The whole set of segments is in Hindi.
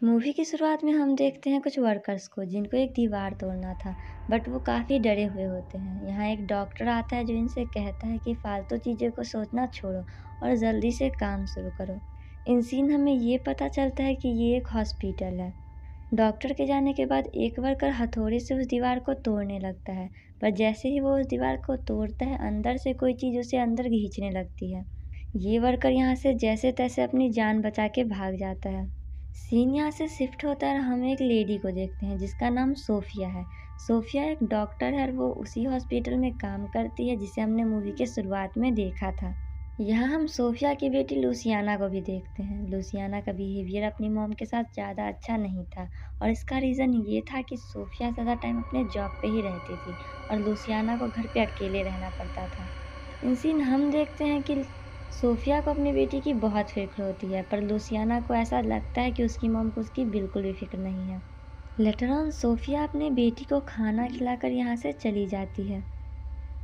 मूवी की शुरुआत में हम देखते हैं कुछ वर्कर्स को जिनको एक दीवार तोड़ना था। बट वो काफ़ी डरे हुए होते हैं। यहाँ एक डॉक्टर आता है जो इनसे कहता है कि फालतू चीज़ों को सोचना छोड़ो और जल्दी से काम शुरू करो। इन सीन हमें ये पता चलता है कि ये एक हॉस्पिटल है। डॉक्टर के जाने के बाद एक वर्कर हथौड़े से उस दीवार को तोड़ने लगता है। पर जैसे ही वो उस दीवार को तोड़ता है अंदर से कोई चीज़ उसे अंदर खींचने लगती है। ये वर्कर यहाँ से जैसे तैसे अपनी जान बचा के भाग जाता है। सीन यहाँ से शिफ्ट होता है और हम एक लेडी को देखते हैं जिसका नाम सोफिया है। सोफिया एक डॉक्टर है और वो उसी हॉस्पिटल में काम करती है जिसे हमने मूवी के शुरुआत में देखा था। यहाँ हम सोफिया की बेटी लूसियाना को भी देखते हैं। लूसियाना का बिहेवियर अपनी मॉम के साथ ज़्यादा अच्छा नहीं था और इसका रीज़न ये था कि सोफिया ज़्यादा टाइम अपने जॉब पे ही रहती थी और लूसियाना को घर पे अकेले रहना पड़ता था। इन सीन हम देखते हैं कि सोफिया को अपनी बेटी की बहुत फ़िक्र होती है पर लूसियाना को ऐसा लगता है कि उसकी मॉम को उसकी बिल्कुल भी फ़िक्र नहीं है। लेटर ऑन सोफिया अपनी बेटी को खाना खिलाकर यहाँ से चली जाती है।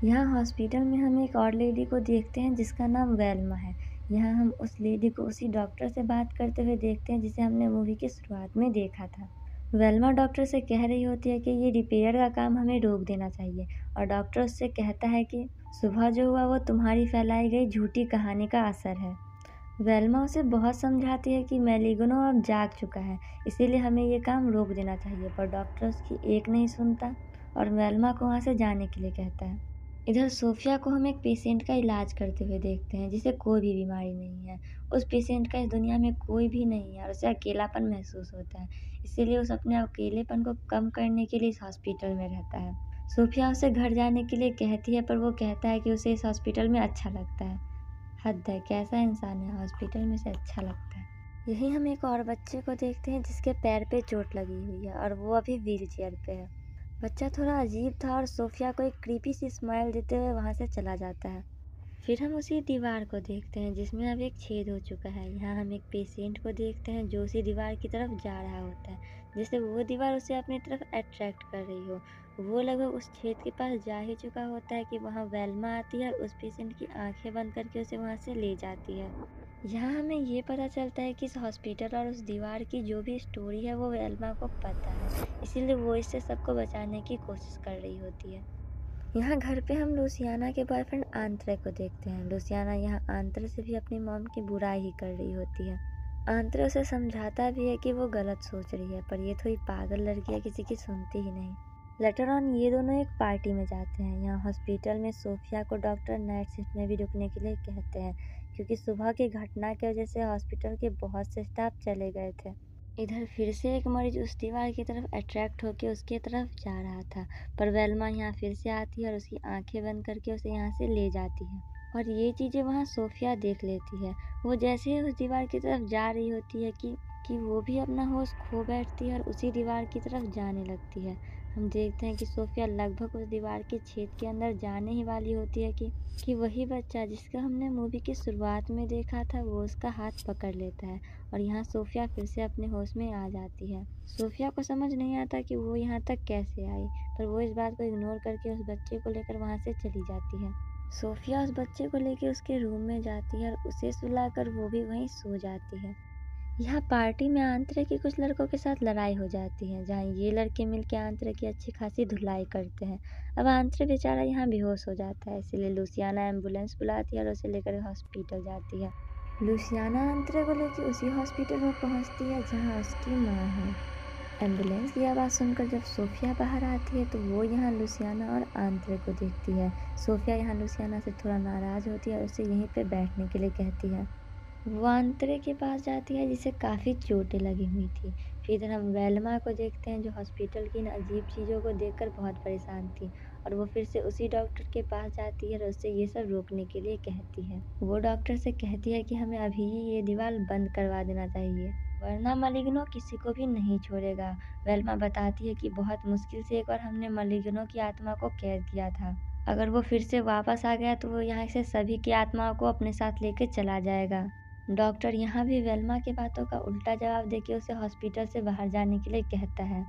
यहाँ हॉस्पिटल में हम एक और लेडी को देखते हैं जिसका नाम वेल्मा है। यहाँ हम उस लेडी को उसी डॉक्टर से बात करते हुए देखते हैं जिसे हमने मूवी की शुरुआत में देखा था। वेल्मा डॉक्टर से कह रही होती है कि ये रिपेयर का काम हमें रोक देना चाहिए और डॉक्टर उससे कहता है कि सुबह जो हुआ वो तुम्हारी फैलाई गई झूठी कहानी का असर है। वेल्मा उसे बहुत समझाती है कि मैलिगनो अब जाग चुका है, इसीलिए हमें ये काम रोक देना चाहिए, पर डॉक्टर उसकी एक नहीं सुनता और वेल्मा को वहाँ से जाने के लिए कहता है। इधर सोफिया को हम एक पेशेंट का इलाज करते हुए देखते हैं जिसे कोई भी बीमारी नहीं है। उस पेशेंट का इस दुनिया में कोई भी नहीं है और उसे अकेलापन महसूस होता है, इसीलिए उस अपने अकेलेपन को कम करने के लिए इस हॉस्पिटल में रहता है। सोफिया उसे घर जाने के लिए कहती है पर वो कहता है कि उसे इस हॉस्पिटल में अच्छा लगता है। हद है, कैसा इंसान है, हॉस्पिटल में से अच्छा लगता है। यही हम एक और बच्चे को देखते हैं जिसके पैर पे चोट लगी हुई है और वो अभी व्हील चेयर पे है। बच्चा थोड़ा अजीब था और सोफिया को एक क्रीपी सी स्माइल देते हुए वहाँ से चला जाता है। फिर हम उसी दीवार को देखते हैं जिसमें अब एक छेद हो चुका है। यहाँ हम एक पेशेंट को देखते हैं जो उसी दीवार की तरफ जा रहा होता है, जैसे वो दीवार उसे अपनी तरफ अट्रैक्ट कर रही हो। वो लगभग उस छेद के पास जा ही चुका होता है कि वहाँ वेल्मा आती है और उस पेशेंट की आंखें बंद करके उसे वहाँ से ले जाती है। यहाँ हमें ये पता चलता है कि इस हॉस्पिटल और उस दीवार की जो भी स्टोरी है वो वेल्मा को पता है, इसीलिए वो इससे सबको बचाने की कोशिश कर रही होती है। यहाँ घर पे हम लूसियाना के बॉयफ्रेंड आंत्रे को देखते हैं। लूसियाना यहाँ आंत्रे से भी अपनी मॉम की बुराई ही कर रही होती है। आंत्रे उसे समझाता भी है कि वो गलत सोच रही है, पर ये थोड़ी पागल लड़की है, किसी की सुनती ही नहीं। लेटर ऑन ये दोनों एक पार्टी में जाते हैं। यहाँ हॉस्पिटल में सोफिया को डॉक्टर नाइट शिफ्ट में भी रुकने के लिए कहते हैं क्योंकि सुबह की घटना की वजह से हॉस्पिटल के बहुत से स्टाफ चले गए थे। इधर फिर से एक मरीज उस दीवार की तरफ अट्रैक्ट होकर उसके तरफ जा रहा था, पर वेल्मा यहाँ फिर से आती है और उसकी आंखें बंद करके उसे यहाँ से ले जाती है और ये चीज़ें वहाँ सोफिया देख लेती है। वो जैसे ही उस दीवार की तरफ जा रही होती है कि वो भी अपना होश खो बैठती है और उसी दीवार की तरफ जाने लगती है। हम देखते हैं कि सोफिया लगभग उस दीवार के छेद के अंदर जाने ही वाली होती है कि वही बच्चा जिसका हमने मूवी की शुरुआत में देखा था वो उसका हाथ पकड़ लेता है और यहाँ सोफिया फिर से अपने होश में आ जाती है। सोफिया को समझ नहीं आता कि वो यहाँ तक कैसे आई, पर वो इस बात को इग्नोर करके उस बच्चे को लेकर वहाँ से चली जाती है। सोफिया उस बच्चे को लेकर उसके रूम में जाती है और उसे सुलाकर वो भी वहीं सो जाती है। यहाँ पार्टी में आंतरे की कुछ लड़कों के साथ लड़ाई हो जाती है, जहाँ ये लड़के मिलकर आंतरे की अच्छी खासी धुलाई करते हैं। अब आंतरे बेचारा यहाँ बेहोश हो जाता है, इसीलिए लूसियाना एम्बुलेंस बुलाती है और उसे लेकर हॉस्पिटल जाती है। लूसियाना आंतरे को लेकर उसी हॉस्पिटल में पहुँचती है जहाँ उसकी माँ है। एम्बुलेंस की आवाज़ सुनकर जब सोफिया बाहर आती है तो वो यहाँ लूसियाना और आंतरे को देखती है। सोफिया यहाँ लूसियाना से थोड़ा नाराज़ होती है और उसे यहीं पे बैठने के लिए कहती है। वो आंतरे के पास जाती है जिसे काफ़ी चोटें लगी हुई थी। फिर इधर हम वेल्मा को देखते हैं जो हॉस्पिटल की इन अजीब चीज़ों को देखकर बहुत परेशान थी और वो फिर से उसी डॉक्टर के पास जाती है और उससे ये सब रोकने के लिए कहती है। वो डॉक्टर से कहती है कि हमें अभी ही ये दीवार बंद करवा देना चाहिए वरना मलिग्नो किसी को भी नहीं छोड़ेगा। वेल्मा बताती है कि बहुत मुश्किल से एक बार हमने मलिग्नो की आत्मा को कैद किया था। अगर वो फिर से वापस आ गया तो वो यहाँ से सभी की आत्माओं को अपने साथ लेकर चला जाएगा। डॉक्टर यहाँ भी वेल्मा की बातों का उल्टा जवाब देके उसे हॉस्पिटल से बाहर जाने के लिए कहता है।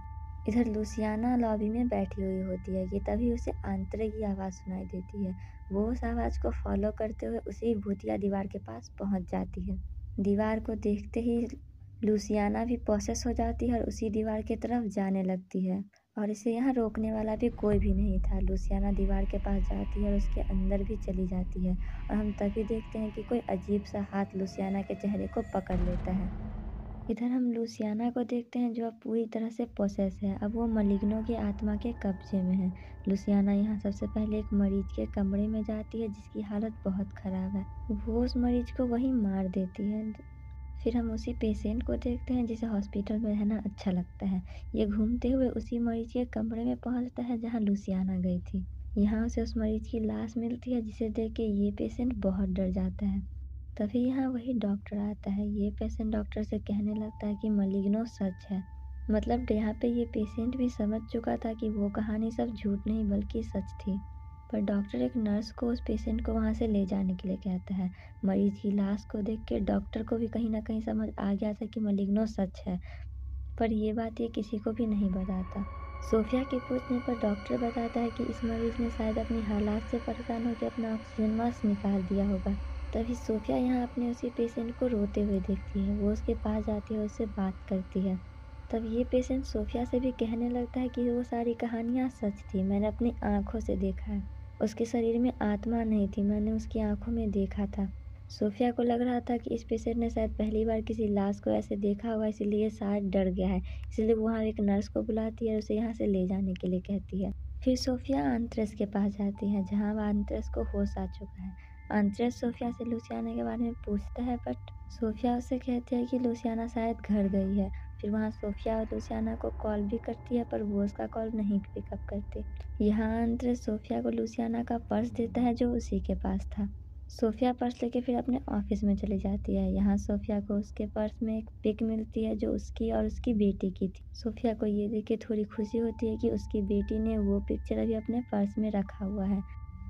इधर लूसियाना लॉबी में बैठी हुई होती है कि तभी उसे आंतरे की आवाज़ सुनाई देती है। वो उस आवाज़ को फॉलो करते हुए उसी भूतिया दीवार के पास पहुँच जाती है। दीवार को देखते ही लूसियाना भी पोसेस हो जाती है और उसी दीवार की तरफ जाने लगती है और इसे यहाँ रोकने वाला भी कोई भी नहीं था। लूसियाना दीवार के पास जाती है और उसके अंदर भी चली जाती है और हम तभी देखते हैं कि कोई अजीब सा हाथ लूसियाना के चेहरे को पकड़ लेता है। इधर हम लूसियाना को देखते हैं जो अब पूरी तरह से पोसेस है। अब वो मलिग्नो की आत्मा के कब्जे में है। लूसियाना यहाँ सबसे पहले एक मरीज के कमरे में जाती है जिसकी हालत बहुत ख़राब है। वो उस मरीज को वहीं मार देती है। फिर हम उसी पेशेंट को देखते हैं जिसे हॉस्पिटल में रहना अच्छा लगता है। ये घूमते हुए उसी मरीज के कमरे में पहुंचता है जहां लूसियाना गई थी। यहाँ उसे उस मरीज की लाश मिलती है जिसे देख के ये पेशेंट बहुत डर जाता है। तभी यहाँ वही डॉक्टर आता है। ये पेशेंट डॉक्टर से कहने लगता है कि मलिग्नो सच है। मतलब यहाँ पे ये पेशेंट भी समझ चुका था कि वो कहानी सब झूठ नहीं बल्कि सच थी। पर डॉक्टर एक नर्स को उस पेशेंट को वहाँ से ले जाने के लिए कहता है। मरीज की लाश को देख के डॉक्टर को भी कहीं ना कहीं समझ आ गया था कि मलिग्नो सच है, पर ये बात ये किसी को भी नहीं बताता। सोफिया के पूछने पर डॉक्टर बताता है कि इस मरीज ने शायद अपनी हालात से परेशान होकर अपना ऑक्सीजन मास्क निकाल दिया होगा। तभी सोफिया यहाँ अपने उसी पेशेंट को रोते हुए देखती है। वो उसके पास जाती है और उससे बात करती है। तब ये पेशेंट सोफिया से भी कहने लगता है कि वो सारी कहानियाँ सच थी, मैंने अपनी आंखों से देखा है। उसके शरीर में आत्मा नहीं थी, मैंने उसकी आंखों में देखा था। सोफिया को लग रहा था कि इस पेशेंट ने शायद पहली बार किसी लाश को ऐसे देखा होगा, इसीलिए शायद डर गया है। इसलिए वो वहाँ एक नर्स को बुलाती है और उसे यहाँ से ले जाने के लिए कहती है। फिर सोफिया आंत्रेस के पास जाती है जहाँ अब आंत्रेस को होश आ चुका है। आंत्रेस सोफिया से लूसियाना के बारे में पूछता है, बट सोफिया उससे कहती है कि लूसियाना शायद घर गई है। फिर वहाँ सोफिया और लूसियाना को कॉल भी करती है पर वो उसका कॉल नहीं पिकअप करती। यहाँ आंत्रेस सोफिया को लूसियाना का पर्स देता है जो उसी के पास था। सोफिया पर्स लेके फिर अपने ऑफिस में चली जाती है। यहाँ सोफिया को उसके पर्स में एक पिक मिलती है जो उसकी और उसकी बेटी की थी। सोफिया को ये देख के थोड़ी खुशी होती है कि उसकी बेटी ने वो पिक्चर अभी अपने पर्स में रखा हुआ है।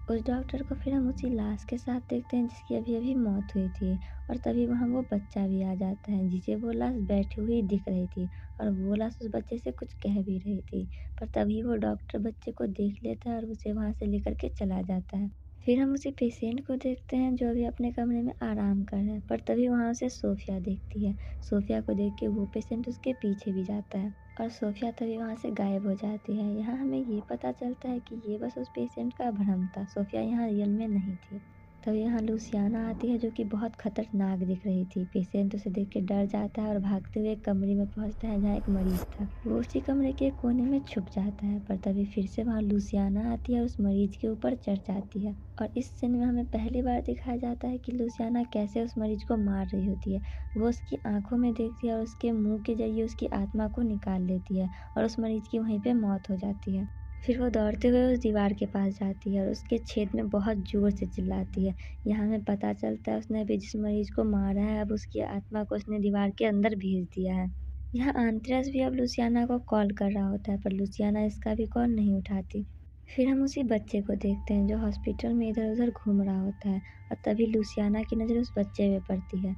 उस डॉक्टर को फिर हम उसी लाश के साथ देखते हैं जिसकी अभी अभी मौत हुई थी और तभी वहाँ वो बच्चा भी आ जाता है जिसे वो लाश बैठी हुई दिख रही थी और वो लाश उस बच्चे से कुछ कह भी रही थी। पर तभी वो डॉक्टर बच्चे को देख लेता है और उसे वहाँ से लेकर के चला जाता है। फिर हम उसी पेशेंट को देखते हैं जो अभी अपने कमरे में आराम कर रहा है, पर तभी वहाँ उसे सोफिया देखती है। सोफिया को देख के वो पेशेंट उसके पीछे भी जाता है और सोफिया तभी वहाँ से गायब हो जाती है। यहाँ हमें ये पता चलता है कि ये बस उस पेशेंट का भ्रम था, सोफिया यहाँ रियल में नहीं थी। तभी यहाँ लूसियाना आती है जो कि बहुत खतरनाक दिख रही थी। पेशेंट उसे देख के डर जाता है और भागते हुए एक कमरे में पहुँचता है जहाँ एक मरीज था। वो उसी कमरे के कोने में छुप जाता है, पर तभी फिर से वहाँ लूसियाना आती है और उस मरीज के ऊपर चढ़ जाती है और इस सीन में हमें पहली बार दिखाया जाता है कि लूसियाना कैसे उस मरीज को मार रही होती है। वो उसकी आंखों में देखती है और उसके मुंह के जरिए उसकी आत्मा को निकाल लेती है और उस मरीज की वहीं पे मौत हो जाती है। फिर वो दौड़ते हुए उस दीवार के पास जाती है और उसके छेद में बहुत जोर से चिल्लाती है। यहाँ हमें पता चलता है उसने अभी जिस मरीज को मारा है अब उसकी आत्मा को उसने दीवार के अंदर भेज दिया है। यहाँ आंद्रेस भी अब लूसियाना को कॉल कर रहा होता है पर लूसियाना इसका भी कॉल नहीं उठाती। फिर हम उसी बच्चे को देखते हैं जो हॉस्पिटल में इधर उधर घूम रहा होता है और तभी लूसियाना की नज़र उस बच्चे पे पड़ती है।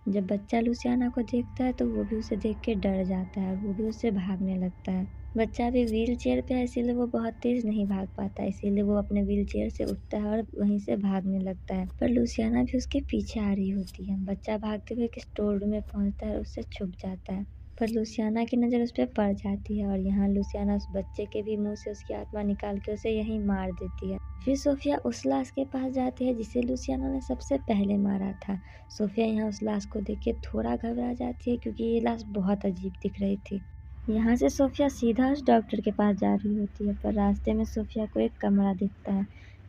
जब बच्चा लूसियाना को देखता है तो वो भी उसे देख के डर जाता है और वो भी उससे भागने लगता है। बच्चा अभी व्हील चेयर पे है इसीलिए वो बहुत तेज़ नहीं भाग पाता, इसीलिए वो अपने व्हील चेयर से उठता है और वहीं से भागने लगता है। पर लूसियाना भी उसके पीछे आ रही होती है। बच्चा भागते हुए एक स्टोर रूम में पहुंचता है और उससे छुप जाता है, पर लूसियाना की नज़र उस पर पड़ जाती है और यहाँ लूसियाना उस बच्चे के भी मुंह से उसकी आत्मा निकाल के उसे यहीं मार देती है। फिर सोफिया उस लाश के पास जाती है जिसे लूसियाना ने सबसे पहले मारा था। सोफिया यहाँ उस लाश को देख के थोड़ा घबरा जाती है क्योंकि ये लाश बहुत अजीब दिख रही थी। यहाँ से सोफिया सीधा उस डॉक्टर के पास जा रही होती है पर रास्ते में सोफिया को एक कमरा दिखता है।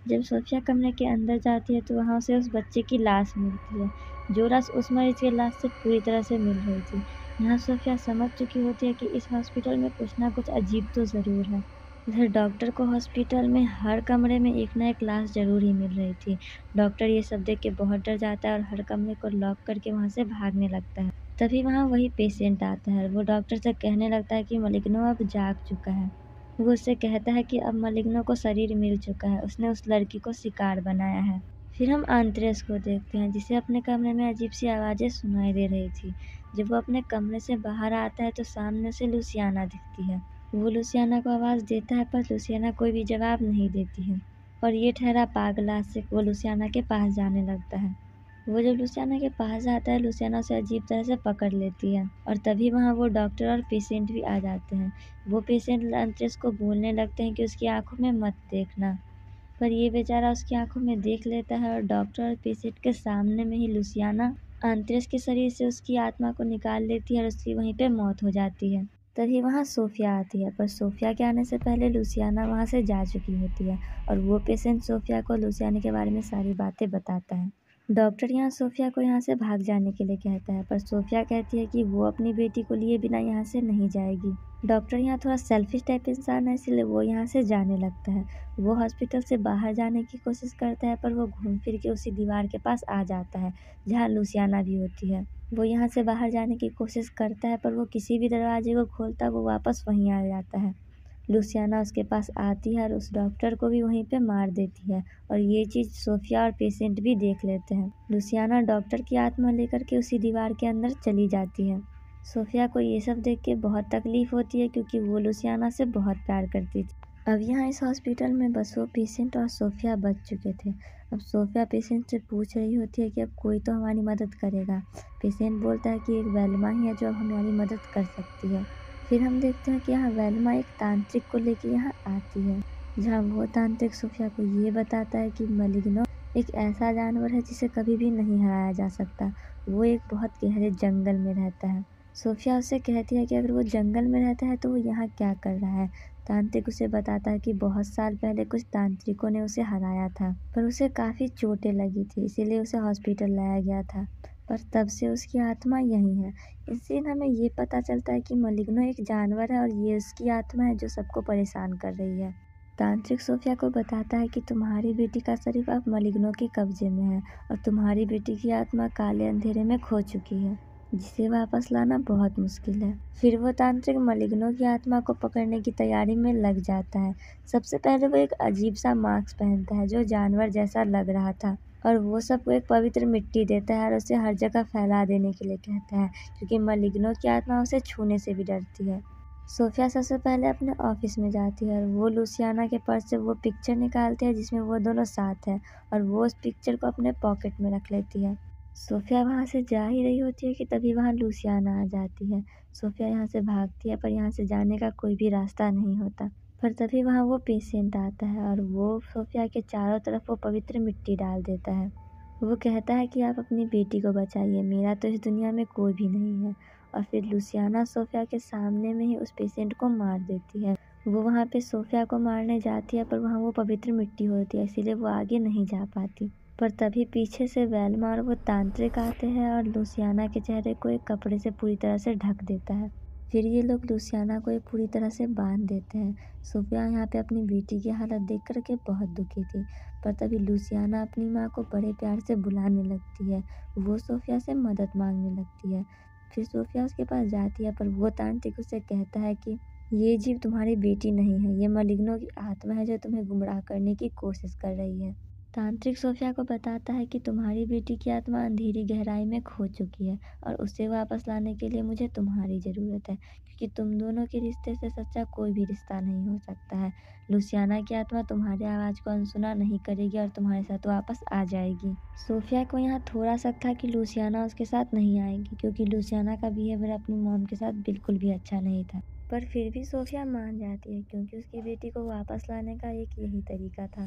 जब सोफिया कमरे के अंदर जाती है तो वहाँ उसे उस बच्चे की लाश मिलती है जो लाश उस मरीज की लाश से पूरी तरह से मिल रही थी। यहाँ सोफिया समझ चुकी होती है कि इस हॉस्पिटल में कुछ ना कुछ अजीब तो ज़रूर है। इधर डॉक्टर को हॉस्पिटल में हर कमरे में एक ना एक लाश ज़रूर ही मिल रही थी। डॉक्टर ये सब देख के बहुत डर जाता है और हर कमरे को लॉक करके वहाँ से भागने लगता है। तभी वहाँ वही पेशेंट आता है और वो डॉक्टर से कहने लगता है कि मलिग्नो अब जाग चुका है। वो उससे कहता है कि अब मलिग्नो को शरीर मिल चुका है, उसने उस लड़की को शिकार बनाया है। फिर हम आंत्रेस को देखते हैं जिसे अपने कमरे में अजीब सी आवाज़ें सुनाई दे रही थी। जब वो अपने कमरे से बाहर आता है तो सामने से लूसियाना दिखती है। वो लूसियाना को आवाज़ देता है पर लूसियाना कोई भी जवाब नहीं देती है और ये ठहरा पागला से वो लूसियाना के पास जाने लगता है। वो जब लुसियाना के पास जाता है, लुसियाना उसे अजीब तरह से पकड़ लेती है और तभी वहाँ वो डॉक्टर और पेशेंट भी आ जाते हैं। वो पेशेंट अंतरिक्ष को बोलने लगते हैं कि उसकी आंखों में मत देखना, पर ये बेचारा उसकी आंखों में देख लेता है और डॉक्टर और पेशेंट के सामने में ही लुसियाना अंतरिक्ष के शरीर से उसकी आत्मा को निकाल लेती है और उसकी वहीं पे मौत हो जाती है। तभी वहाँ सोफिया आती है, पर सोफिया के आने से पहले लुसियाना वहाँ से जा चुकी होती है और वो पेशेंट सोफिया को लुसियाना के बारे में सारी बातें बताता है। डॉक्टर यहाँ सोफिया को यहाँ से भाग जाने के लिए कहता है, पर सोफिया कहती है कि वो अपनी बेटी को लिए बिना यहाँ से नहीं जाएगी। डॉक्टर यहाँ थोड़ा सेल्फिश टाइप इंसान है, इसलिए वो यहाँ से जाने लगता है। वो हॉस्पिटल से बाहर जाने की कोशिश करता है, पर वो घूम फिर के उसी दीवार के पास आ जाता है जहाँ लुसियाना भी होती है। वो यहाँ से बाहर जाने की कोशिश करता है, पर वो किसी भी दरवाजे को खोलता वो वापस वहीं आ जाता है। लुसियाना उसके पास आती है और उस डॉक्टर को भी वहीं पे मार देती है और ये चीज़ सोफिया और पेशेंट भी देख लेते हैं। लुसियाना डॉक्टर की आत्मा लेकर के उसी दीवार के अंदर चली जाती है। सोफिया को ये सब देख के बहुत तकलीफ होती है क्योंकि वो लुसियाना से बहुत प्यार करती थी। अब यहाँ इस हॉस्पिटल में बस वो पेशेंट और सोफिया बच चुके थे। अब सोफिया पेशेंट से पूछ रही होती है कि अब कोई तो हमारी मदद करेगा। पेशेंट बोलता है कि एक वेल्मा ही है जो अब हमारी मदद कर सकती है। फिर हम देखते हैं कि यहाँ वेल्मा एक तांत्रिक को लेके यहाँ आती है, जहाँ वो तांत्रिक सोफिया को ये बताता है कि मलिग्नो एक ऐसा जानवर है जिसे कभी भी नहीं हराया जा सकता। वो एक बहुत गहरे जंगल में रहता है। सोफिया उससे कहती है कि अगर वो जंगल में रहता है तो वो यहाँ क्या कर रहा है। तांत्रिक उसे बताता है कि बहुत साल पहले कुछ तांत्रिकों ने उसे हराया था, पर उसे काफ़ी चोटें लगी थी, इसीलिए उसे हॉस्पिटल लाया गया था। पर तब से उसकी आत्मा यहीं है। इससे हमें ये पता चलता है कि मलिग्नो एक जानवर है और ये उसकी आत्मा है जो सबको परेशान कर रही है। तांत्रिक सोफिया को बताता है कि तुम्हारी बेटी का शरीर अब मलिग्नो के कब्जे में है और तुम्हारी बेटी की आत्मा काले अंधेरे में खो चुकी है, जिसे वापस लाना बहुत मुश्किल है। फिर वो तांत्रिक मलिग्नो की आत्मा को पकड़ने की तैयारी में लग जाता है। सबसे पहले वो एक अजीब सा मास्क पहनता है जो जानवर जैसा लग रहा था और वो सबको एक पवित्र मिट्टी देता है और उसे हर जगह फैला देने के लिए कहता है, क्योंकि मलिग्नो की आत्मा उसे छूने से भी डरती है। सोफिया सबसे पहले अपने ऑफिस में जाती है और वो लुसियाना के पर्स से वो पिक्चर निकालती है जिसमें वो दोनों साथ हैं और वो उस पिक्चर को अपने पॉकेट में रख लेती है। सोफिया वहाँ से जा ही रही होती है कि तभी वहाँ लुसियाना आ जाती है। सोफिया यहाँ से भागती है, पर यहाँ से जाने का कोई भी रास्ता नहीं होता। पर तभी वहाँ वो पेशेंट आता है और वो सोफिया के चारों तरफ वो पवित्र मिट्टी डाल देता है। वो कहता है कि आप अपनी बेटी को बचाइए, मेरा तो इस दुनिया में कोई भी नहीं है। और फिर लुसियाना सोफिया के सामने में ही उस पेशेंट को मार देती है। वो वहाँ पे सोफिया को मारने जाती है, पर वहाँ वो पवित्र मिट्टी होती है, इसीलिए वो आगे नहीं जा पाती। पर तभी पीछे से वेल्मा और वो तांत्रिक आते हैं और लुसियाना के चेहरे को एक कपड़े से पूरी तरह से ढक देता है। फिर ये लोग लुसियाना को एक पूरी तरह से बांध देते हैं। सोफिया यहाँ पे अपनी बेटी की हालत देख कर के बहुत दुखी थी, पर तभी लुसियाना अपनी माँ को बड़े प्यार से बुलाने लगती है। वो सोफिया से मदद मांगने लगती है। फिर सोफिया उसके पास जाती है, पर वो तांत्रिक उससे कहता है कि ये जीव तुम्हारी बेटी नहीं है, ये मलिग्नो की आत्मा है जो तुम्हें गुमराह करने की कोशिश कर रही है। तांत्रिक सोफिया को बताता है कि तुम्हारी बेटी की आत्मा अंधेरी गहराई में खो चुकी है और उसे वापस लाने के लिए मुझे तुम्हारी ज़रूरत है, क्योंकि तुम दोनों के रिश्ते से सच्चा कोई भी रिश्ता नहीं हो सकता है। लुसियाना की आत्मा तुम्हारी आवाज़ को अनसुना नहीं करेगी और तुम्हारे साथ वापस आ जाएगी। सोफिया को यहाँ थोड़ा शक था कि लुसियाना उसके साथ नहीं आएगी, क्योंकि लुसियाना का बिहेवियर अपनी मॉम के साथ बिल्कुल भी अच्छा नहीं था। पर फिर भी सोफिया मान जाती है, क्योंकि उसकी बेटी को वापस लाने का एक यही तरीका था।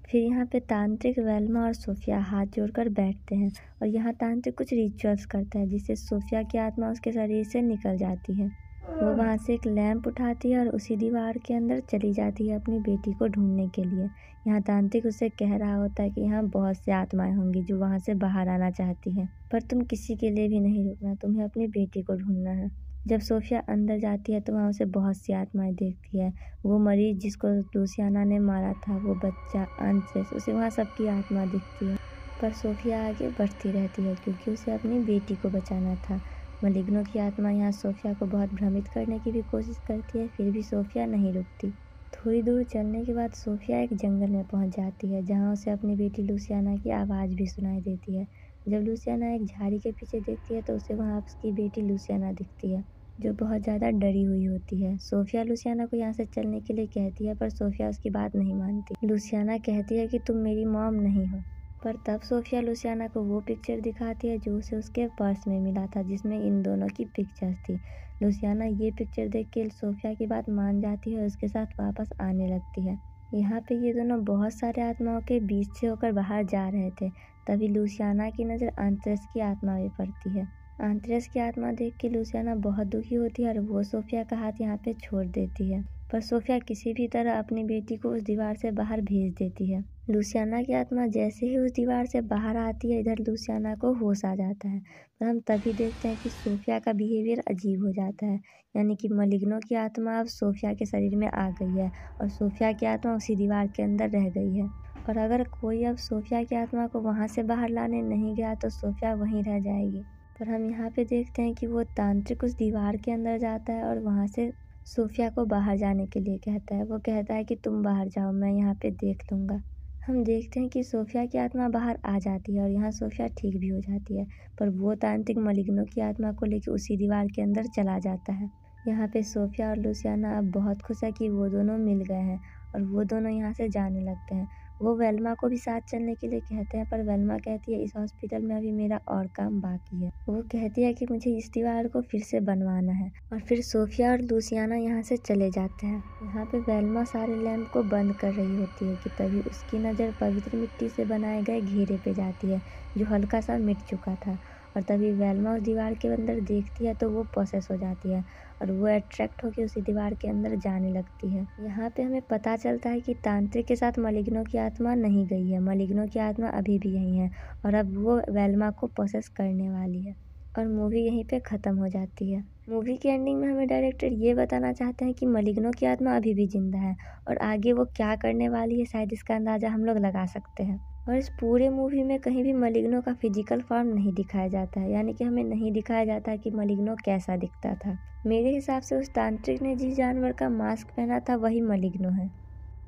फिर यहाँ पे तांत्रिक वेल्मा और सोफिया हाथ जोड़कर बैठते हैं और यहाँ तांत्रिक कुछ रिचुअल्स करता है जिससे सोफिया की आत्मा उसके शरीर से निकल जाती है। वो वहाँ से एक लैंप उठाती है और उसी दीवार के अंदर चली जाती है अपनी बेटी को ढूंढने के लिए। यहाँ तांत्रिक उससे कह रहा होता है कि यहाँ बहुत सी आत्माएं होंगी जो वहाँ से बाहर आना चाहती हैं, पर तुम किसी के लिए भी नहीं रुकना, तुम्हें अपनी बेटी को ढूंढना है। जब सोफिया अंदर जाती है तो वहाँ उसे बहुत सी आत्माएं देखती है। वो मरीज जिसको लुसियाना ने मारा था, वो बच्चा, अंशेस, उसे वहाँ सबकी आत्मा दिखती है। पर सोफिया आगे बढ़ती रहती है क्योंकि उसे अपनी बेटी को बचाना था। मलिग्नो की आत्मा यहाँ सोफिया को बहुत भ्रमित करने की भी कोशिश करती है, फिर भी सोफिया नहीं रुकती। थोड़ी दूर चलने के बाद सोफिया एक जंगल में पहुँच जाती है, जहाँ उसे अपनी बेटी लुसियाना की आवाज़ भी सुनाई देती है। जब लुसियाना एक झाड़ी के पीछे देखती है तो उसे वहाँ उसकी बेटी लुसियाना दिखती है, जो बहुत ज़्यादा डरी हुई होती है। सोफिया लुसियाना को यहाँ से चलने के लिए कहती है, पर सोफिया उसकी बात नहीं मानती। लुसियाना कहती है कि तुम मेरी मॉम नहीं हो, पर तब सोफिया लुसियाना को वो पिक्चर दिखाती है जो उसे उसके पर्स में मिला था, जिसमें इन दोनों की पिक्चर्स थी। लुसियाना ये पिक्चर देख के सोफिया की बात मान जाती है और उसके साथ वापस आने लगती है। यहाँ पे ये दोनों बहुत सारे आत्माओं के बीच से होकर बाहर जा रहे थे। तभी लुसियाना की नज़र आंतरेस की आत्मा पे पड़ती है। आंतरेस की आत्मा देख के लुसियाना बहुत दुखी होती है और वो सोफिया का हाथ यहाँ पे छोड़ देती है। पर सोफिया किसी भी तरह अपनी बेटी को उस दीवार से बाहर भेज देती है। लुसियाना की आत्मा जैसे ही उस दीवार से बाहर आती है, इधर लुसियाना को होश आ जाता है। पर हम तभी देखते हैं कि सोफिया का बिहेवियर अजीब हो जाता है, यानी कि मलिग्नो की आत्मा अब सोफिया के शरीर में आ गई है और सोफिया की आत्मा उसी दीवार के अंदर रह गई है। और अगर कोई अब सोफिया की आत्मा को वहाँ से बाहर लाने नहीं गया तो सोफिया वहीं रह जाएगी। पर हम यहाँ पे देखते हैं कि वो तांत्रिक उस दीवार के अंदर जाता है और वहाँ से सोफिया को बाहर जाने के लिए कहता है। वो कहता है कि तुम बाहर जाओ, मैं यहाँ पे देख लूँगा। हम देखते हैं कि सोफिया की आत्मा बाहर आ जाती है और यहाँ सोफिया ठीक भी हो जाती है। पर वो तांत्रिक मलिग्नो की आत्मा को लेकर उसी दीवार के अंदर चला जाता है। यहाँ पे सोफिया और लुसियाना अब बहुत खुश है कि वो दोनों मिल गए हैं और वो दोनों यहाँ से जाने लगते हैं। वो वेल्मा को भी साथ चलने के लिए कहते हैं, पर वेल्मा कहती है इस हॉस्पिटल में अभी मेरा और काम बाकी है। वो कहती है कि मुझे इस दीवार को फिर से बनवाना है और फिर सोफिया और लुसियाना यहाँ से चले जाते हैं। यहाँ पे वेल्मा सारे लैंप को बंद कर रही होती है कि तभी उसकी नज़र पवित्र मिट्टी से बनाए गए घेरे पे जाती है जो हल्का सा मिट चुका था। और तभी वेल्मा उस दीवार के अंदर देखती है तो वो प्रोसेस हो जाती है और वो अट्रैक्ट होकर उसी दीवार के अंदर जाने लगती है। यहाँ पे हमें पता चलता है कि तांत्रिक के साथ मलिग्नो की आत्मा नहीं गई है, मलिग्नो की आत्मा अभी भी यहीं है और अब वो वेल्मा को प्रोसेस करने वाली है। और मूवी यहीं पे ख़त्म हो जाती है। मूवी की एंडिंग में हमें डायरेक्टर ये बताना चाहते हैं कि मलिग्नो की आत्मा अभी भी जिंदा है और आगे वो क्या करने वाली है शायद इसका अंदाज़ा हम लोग लगा सकते हैं। और इस पूरे मूवी में कहीं भी मलिग्नो का फिजिकल फॉर्म नहीं दिखाया जाता है, यानी कि हमें नहीं दिखाया जाता है कि मलिग्नो कैसा दिखता था। मेरे हिसाब से उस तांत्रिक ने जिस जानवर का मास्क पहना था वही मलिग्नो है।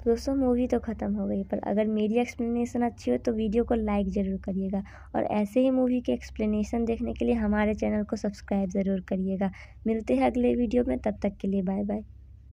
दोस्तों मूवी तो ख़त्म हो गई, पर अगर मेरी एक्सप्लेनेशन अच्छी हो तो वीडियो को लाइक ज़रूर करिएगा और ऐसे ही मूवी के एक्सप्लेनेशन देखने के लिए हमारे चैनल को सब्सक्राइब ज़रूर करिएगा। मिलते हैं अगले वीडियो में, तब तक के लिए बाय बाय।